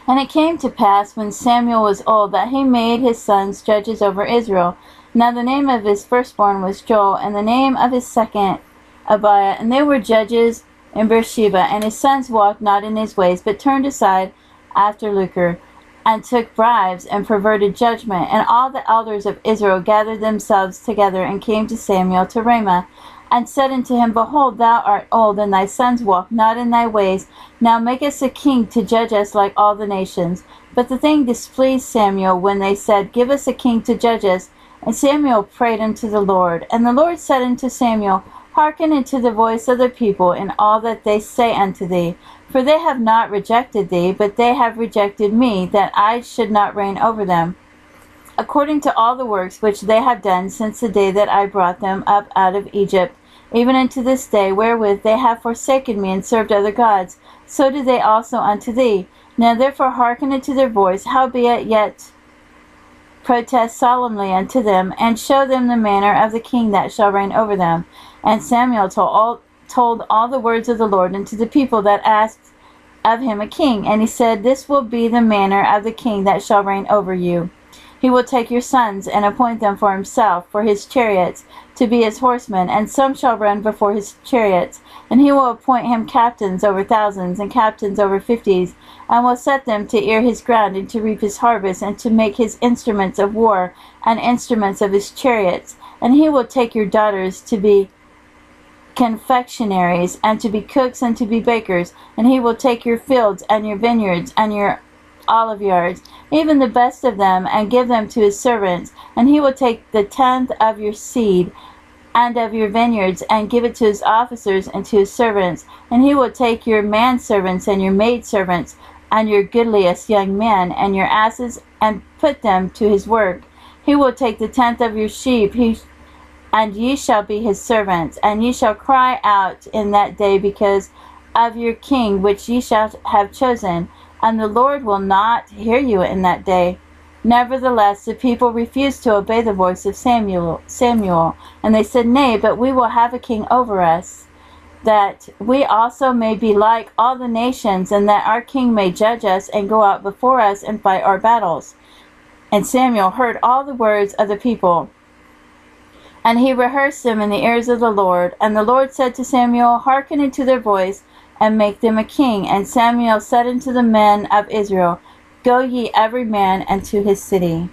And it came to pass, when Samuel was old, that he made his sons judges over Israel. Now the name of his firstborn was Joel, and the name of his second Abiah. And they were judges in Beersheba. And his sons walked not in his ways, but turned aside after lucre, and took bribes, and perverted judgment. And all the elders of Israel gathered themselves together, and came to Samuel to Ramah, and said unto him, Behold, thou art old, and thy sons walk not in thy ways. Now make us a king to judge us like all the nations. But the thing displeased Samuel, when they said, Give us a king to judge us. And Samuel prayed unto the Lord. And the Lord said unto Samuel, Hearken unto the voice of the people in all that they say unto thee. For they have not rejected thee, but they have rejected me, that I should not reign over them, according to all the works which they have done since the day that I brought them up out of Egypt, even unto this day, wherewith they have forsaken me and served other gods. So do they also unto thee. Now therefore hearken unto their voice, howbeit yet protest solemnly unto them, and show them the manner of the king that shall reign over them. And Samuel told all the words of the Lord unto the people that asked of him a king. And he said, This will be the manner of the king that shall reign over you. He will take your sons, and appoint them for himself, for his chariots, to be his horsemen, and some shall run before his chariots. And he will appoint him captains over thousands, and captains over 50s, and will set them to ear his ground, and to reap his harvest, and to make his instruments of war, and instruments of his chariots. And he will take your daughters to be confectionaries, and to be cooks, and to be bakers. And he will take your fields, and your vineyards, and your olive yards, even the best of them, and give them to his servants. And he will take the tenth of your seed and of your vineyards, and give it to his officers and to his servants. And he will take your manservants and your maidservants, and your goodliest young men, and your asses, and put them to his work. He will take the tenth of your sheep, and ye shall be his servants. And ye shall cry out in that day because of your king, which ye shall have chosen. And the Lord will not hear you in that day. Nevertheless, the people refused to obey the voice of Samuel. And they said, Nay, but we will have a king over us, that we also may be like all the nations, and that our king may judge us, and go out before us, and fight our battles. And Samuel heard all the words of the people, and he rehearsed them in the ears of the Lord. And the Lord said to Samuel, Hearken unto their voice, and make them a king. And Samuel said unto the men of Israel, Go ye every man unto his city.